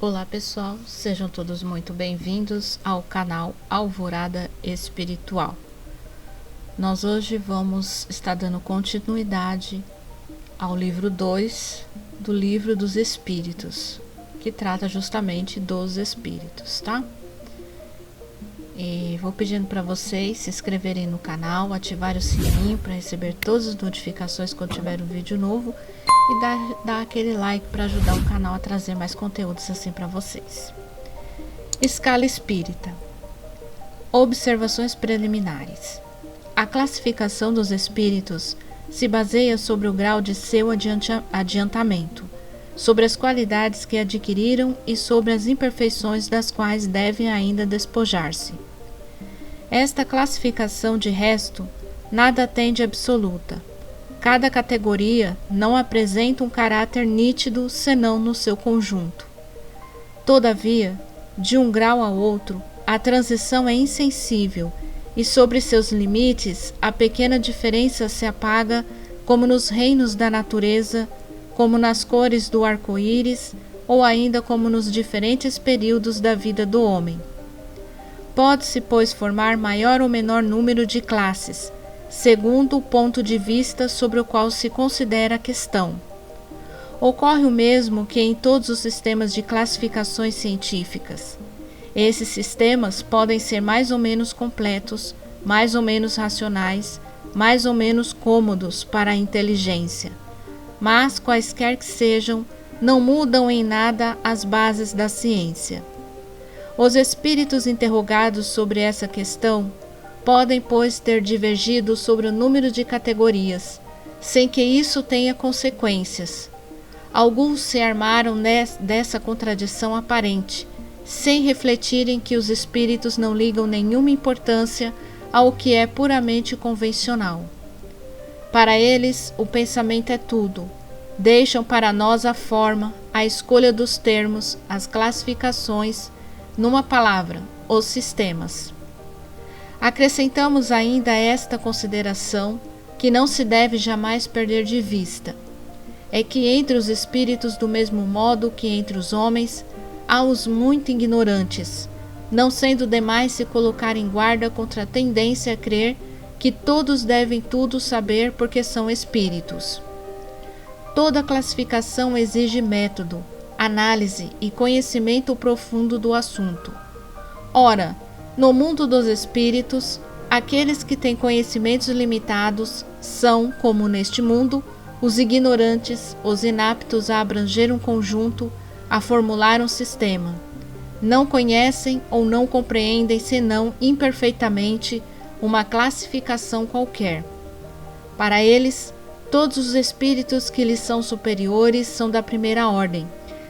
Olá pessoal, sejam todos muito bem-vindos ao canal Alvorada Espiritual. Nós hoje vamos estar dando continuidade ao livro 2 do Livro dos Espíritos, que trata justamente dos espíritos, tá? E vou pedindo para vocês se inscreverem no canal, ativar o sininho para receber todas as notificações quando tiver um vídeo novo e dar aquele like para ajudar o canal a trazer mais conteúdos assim para vocês. Escala espírita. Observações preliminares. A classificação dos espíritos se baseia sobre o grau de seu adiantamento, sobre as qualidades que adquiriram e sobre as imperfeições das quais devem ainda despojar-se. Esta classificação, de resto, nada tem de absoluta. Cada categoria não apresenta um caráter nítido senão no seu conjunto. Todavia, de um grau ao outro, a transição é insensível e sobre seus limites a pequena diferença se apaga, como nos reinos da natureza, como nas cores do arco-íris ou ainda como nos diferentes períodos da vida do homem. Pode-se, pois, formar maior ou menor número de classes, segundo o ponto de vista sobre o qual se considera a questão. Ocorre o mesmo que em todos os sistemas de classificações científicas. Esses sistemas podem ser mais ou menos completos, mais ou menos racionais, mais ou menos cômodos para a inteligência. Mas, quaisquer que sejam, não mudam em nada as bases da ciência. Os espíritos interrogados sobre essa questão podem, pois, ter divergido sobre o número de categorias, sem que isso tenha consequências. Alguns se armaram dessa contradição aparente, sem refletirem que os espíritos não ligam nenhuma importância ao que é puramente convencional. Para eles, o pensamento é tudo. Deixam para nós a forma, a escolha dos termos, as classificações, numa palavra, os sistemas. Acrescentamos ainda esta consideração, que não se deve jamais perder de vista. É que entre os espíritos, do mesmo modo que entre os homens, há os muito ignorantes, não sendo demais se colocar em guarda contra a tendência a crer que todos devem tudo saber porque são espíritos. Toda classificação exige método, análise e conhecimento profundo do assunto. Ora, no mundo dos espíritos, aqueles que têm conhecimentos limitados são, como neste mundo, os ignorantes, os inaptos a abranger um conjunto, a formular um sistema. Não conhecem ou não compreendem, senão imperfeitamente, uma classificação qualquer. Para eles, todos os espíritos que lhes são superiores são da primeira ordem,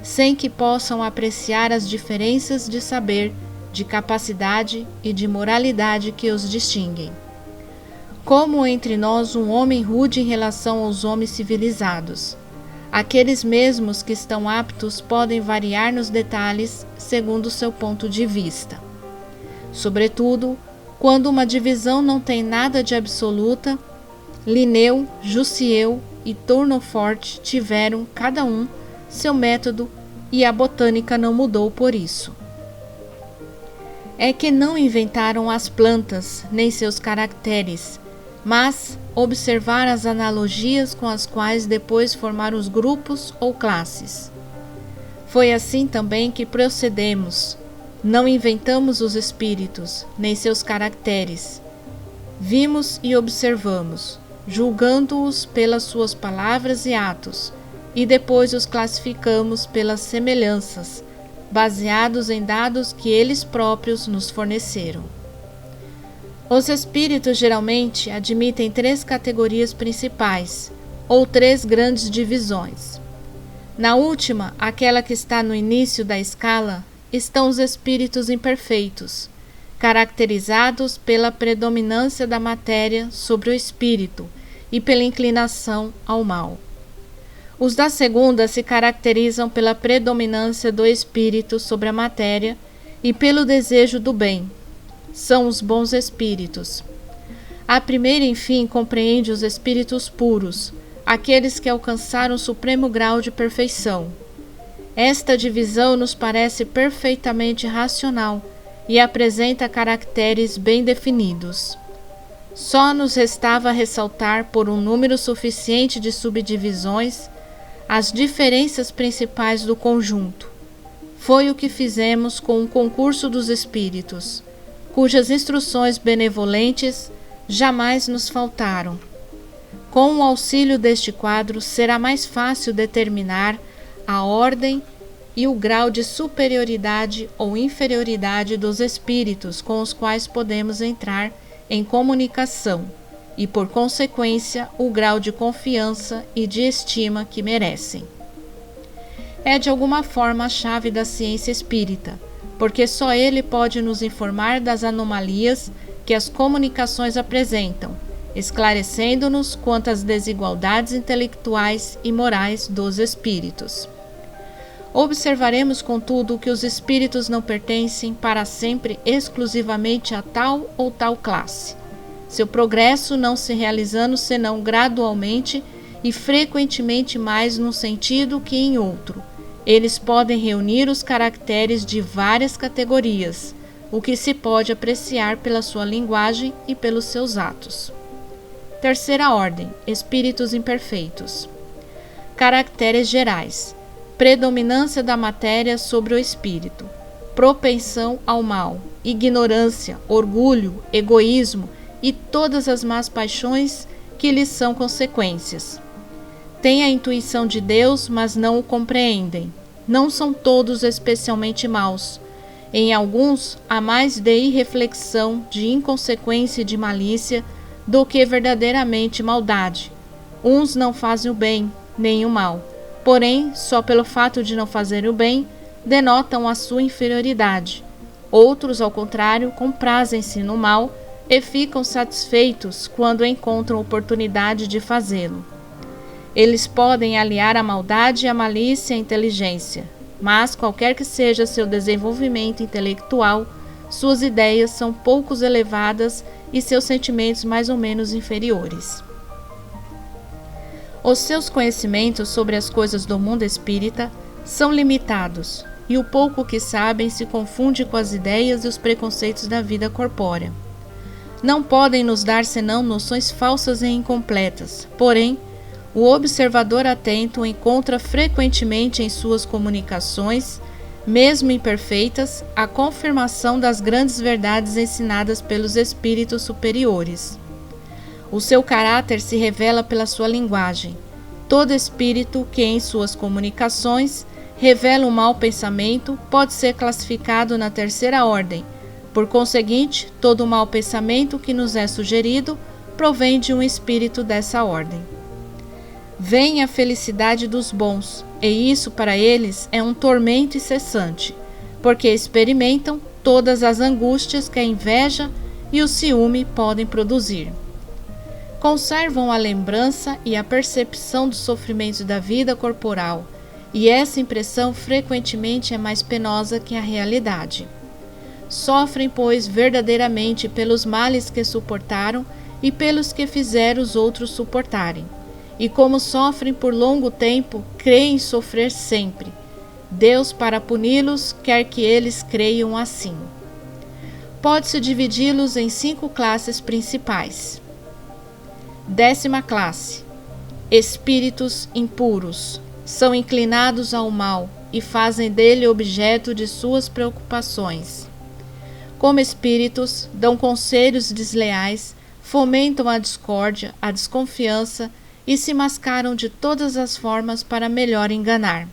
sem que possam apreciar as diferenças de saber, de capacidade e de moralidade que os distinguem. Como entre nós um homem rude em relação aos homens civilizados. Aqueles mesmos que estão aptos podem variar nos detalhes segundo o seu ponto de vista. Sobretudo, quando uma divisão não tem nada de absoluta, Linneu, Jussieu e Tournefort tiveram, cada um, seu método e a botânica não mudou por isso. É que não inventaram as plantas, nem seus caracteres, mas observar as analogias com as quais depois formaram os grupos ou classes. Foi assim também que procedemos. Não inventamos os espíritos, nem seus caracteres. Vimos e observamos, julgando-os pelas suas palavras e atos, e depois os classificamos pelas semelhanças, baseados em dados que eles próprios nos forneceram. Os espíritos geralmente admitem 3 categorias principais, ou 3 grandes divisões. Na última, aquela que está no início da escala, estão os espíritos imperfeitos, caracterizados pela predominância da matéria sobre o espírito e pela inclinação ao mal. Os da segunda se caracterizam pela predominância do espírito sobre a matéria e pelo desejo do bem. São os bons espíritos. A primeira, enfim, compreende os espíritos puros, aqueles que alcançaram o supremo grau de perfeição. Esta divisão nos parece perfeitamente racional e apresenta caracteres bem definidos. Só nos restava ressaltar, por um número suficiente de subdivisões, as diferenças principais do conjunto. Foi o que fizemos com o concurso dos espíritos, cujas instruções benevolentes jamais nos faltaram. Com o auxílio deste quadro, será mais fácil determinar a ordem e o grau de superioridade ou inferioridade dos espíritos com os quais podemos entrar em comunicação e, por consequência, o grau de confiança e de estima que merecem. É de alguma forma a chave da ciência espírita, porque só ele pode nos informar das anomalias que as comunicações apresentam, esclarecendo-nos quanto às desigualdades intelectuais e morais dos espíritos. Observaremos, contudo, que os espíritos não pertencem para sempre exclusivamente a tal ou tal classe, seu progresso não se realizando senão gradualmente e frequentemente mais num sentido que em outro. Eles podem reunir os caracteres de várias categorias, o que se pode apreciar pela sua linguagem e pelos seus atos. Terceira ordem: espíritos imperfeitos. Caracteres gerais: predominância da matéria sobre o espírito, propensão ao mal, ignorância, orgulho, egoísmo e todas as más paixões que lhes são consequências. Têm a intuição de Deus, mas não o compreendem. Não são todos especialmente maus. Em alguns, há mais de irreflexão, de inconsequência e de malícia do que verdadeiramente maldade. Uns não fazem o bem, nem o mal. Porém, só pelo fato de não fazer o bem, denotam a sua inferioridade. Outros, ao contrário, comprazem-se no mal e ficam satisfeitos quando encontram oportunidade de fazê-lo. Eles podem aliar a maldade e a malícia à inteligência, mas qualquer que seja seu desenvolvimento intelectual, suas ideias são pouco elevadas e seus sentimentos mais ou menos inferiores. Os seus conhecimentos sobre as coisas do mundo espírita são limitados, e o pouco que sabem se confunde com as ideias e os preconceitos da vida corpórea. Não podem nos dar senão noções falsas e incompletas, porém, o observador atento encontra frequentemente em suas comunicações, mesmo imperfeitas, a confirmação das grandes verdades ensinadas pelos espíritos superiores. O seu caráter se revela pela sua linguagem. Todo espírito que em suas comunicações revela um mau pensamento pode ser classificado na terceira ordem. Por conseguinte, todo mau pensamento que nos é sugerido provém de um espírito dessa ordem. Vem a felicidade dos bons, e isso para eles é um tormento incessante, porque experimentam todas as angústias que a inveja e o ciúme podem produzir. Conservam a lembrança e a percepção dos sofrimentos da vida corporal, e essa impressão frequentemente é mais penosa que a realidade. Sofrem, pois, verdadeiramente pelos males que suportaram e pelos que fizeram os outros suportarem. E como sofrem por longo tempo, creem sofrer sempre. Deus, para puni-los, quer que eles creiam assim. Pode-se dividi-los em 5 classes principais. 10ª classe: espíritos impuros. São inclinados ao mal e fazem dele objeto de suas preocupações. Como espíritos, dão conselhos desleais, fomentam a discórdia, a desconfiança e se mascaram de todas as formas para melhor enganar.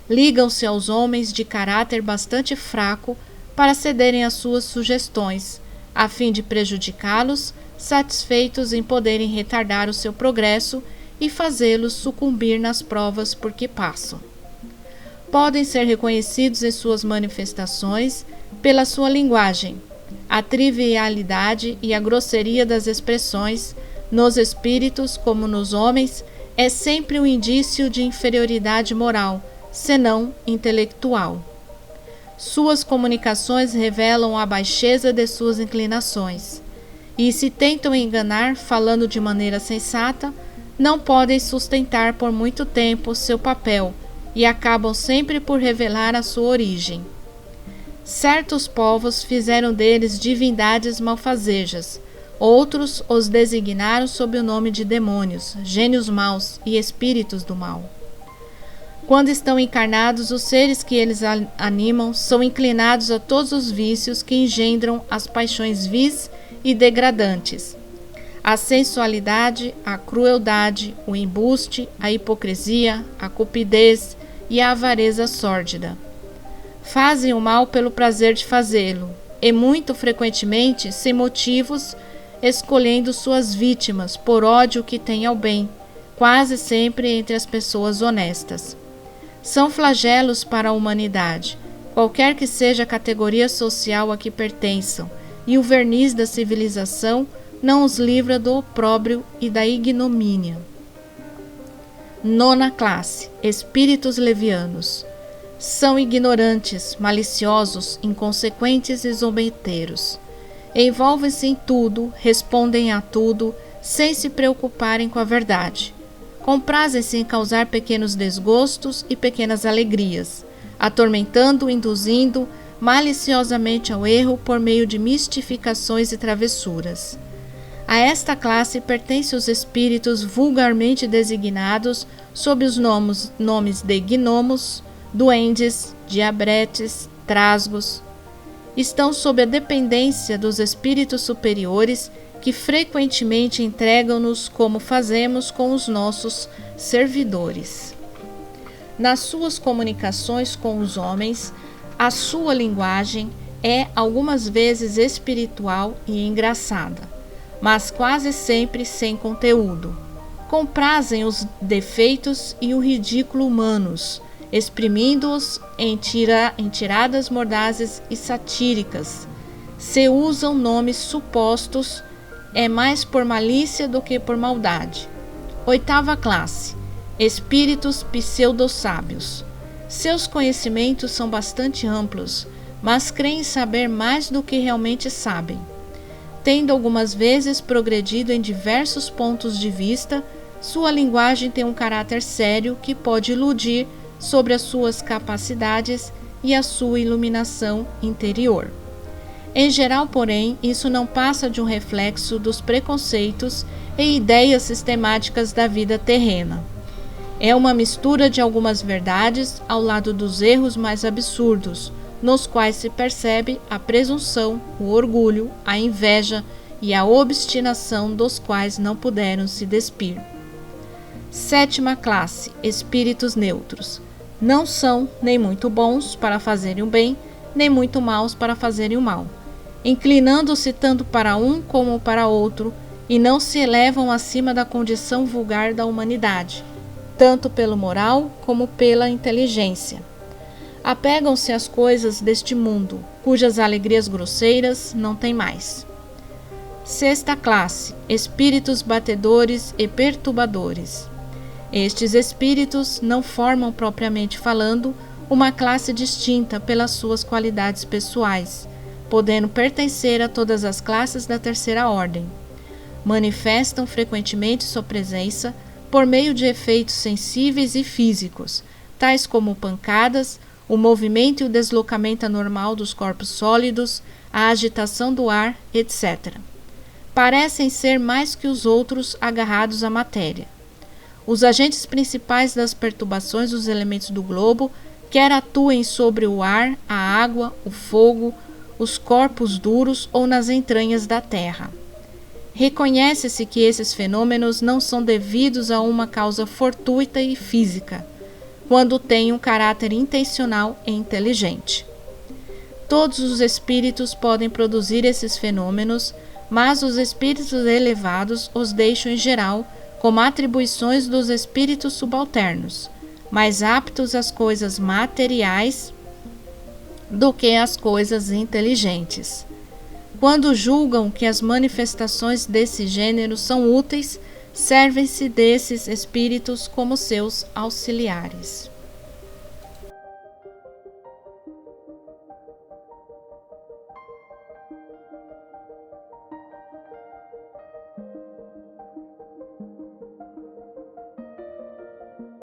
Ligam-se aos homens de caráter bastante fraco para cederem às suas sugestões, a fim de prejudicá-los, satisfeitos em poderem retardar o seu progresso e fazê-los sucumbir nas provas por que passam. Podem ser reconhecidos em suas manifestações pela sua linguagem. A trivialidade e a grosseria das expressões, nos espíritos como nos homens, é sempre um indício de inferioridade moral, senão intelectual. Suas comunicações revelam a baixeza de suas inclinações, e se tentam enganar falando de maneira sensata, não podem sustentar por muito tempo seu papel e acabam sempre por revelar a sua origem. Certos povos fizeram deles divindades malfazejas, outros os designaram sob o nome de demônios, gênios maus e espíritos do mal. Quando estão encarnados, os seres que eles animam são inclinados a todos os vícios que engendram as paixões vis e degradantes, a sensualidade, a crueldade, o embuste, a hipocrisia, a cupidez e a avareza sórdida. Fazem o mal pelo prazer de fazê-lo, e muito frequentemente sem motivos, escolhendo suas vítimas por ódio que têm ao bem, quase sempre entre as pessoas honestas. São flagelos para a humanidade, qualquer que seja a categoria social a que pertençam, e o verniz da civilização não os livra do opróbrio e da ignomínia. 9ª classe: espíritos levianos. São ignorantes, maliciosos, inconsequentes e zombeteiros. Envolvem-se em tudo, respondem a tudo, sem se preocuparem com a verdade. Comprazem-se em causar pequenos desgostos e pequenas alegrias, atormentando, induzindo maliciosamente ao erro por meio de mistificações e travessuras. A esta classe pertencem os espíritos vulgarmente designados sob os nomes de gnomos, duendes, diabretes, trasgos. Estão sob a dependência dos espíritos superiores, que frequentemente entregam-nos como fazemos com os nossos servidores. Nas suas comunicações com os homens, a sua linguagem é algumas vezes espiritual e engraçada, mas quase sempre sem conteúdo. Comprazem os defeitos e o ridículo humanos, exprimindo-os em tiradas mordazes e satíricas. Se usam nomes supostos, é mais por malícia do que por maldade. 8ª classe: espíritos pseudo-sábios. Seus conhecimentos são bastante amplos, mas creem saber mais do que realmente sabem. Tendo algumas vezes progredido em diversos pontos de vista, sua linguagem tem um caráter sério que pode iludir sobre as suas capacidades e a sua iluminação interior. Em geral, porém, isso não passa de um reflexo dos preconceitos e ideias sistemáticas da vida terrena. É uma mistura de algumas verdades ao lado dos erros mais absurdos, nos quais se percebe a presunção, o orgulho, a inveja e a obstinação dos quais não puderam se despir. 7ª classe: espíritos neutros. Não são nem muito bons para fazerem o bem, nem muito maus para fazerem o mal, inclinando-se tanto para um como para outro, e não se elevam acima da condição vulgar da humanidade, tanto pelo moral como pela inteligência. Apegam-se às coisas deste mundo, cujas alegrias grosseiras não têm mais. 6ª classe: espíritos batedores e perturbadores. Estes espíritos não formam, propriamente falando, uma classe distinta pelas suas qualidades pessoais, podendo pertencer a todas as classes da terceira ordem. Manifestam frequentemente sua presença por meio de efeitos sensíveis e físicos, tais como pancadas, o movimento e o deslocamento anormal dos corpos sólidos, a agitação do ar, etc. Parecem ser mais que os outros agarrados à matéria. Os agentes principais das perturbações dos elementos do globo, quer atuem sobre o ar, a água, o fogo, os corpos duros ou nas entranhas da terra. Reconhece-se que esses fenômenos não são devidos a uma causa fortuita e física, quando têm um caráter intencional e inteligente. Todos os espíritos podem produzir esses fenômenos, mas os espíritos elevados os deixam em geral como atribuições dos espíritos subalternos, mais aptos às coisas materiais do que às coisas inteligentes. Quando julgam que as manifestações desse gênero são úteis, servem-se desses espíritos como seus auxiliares.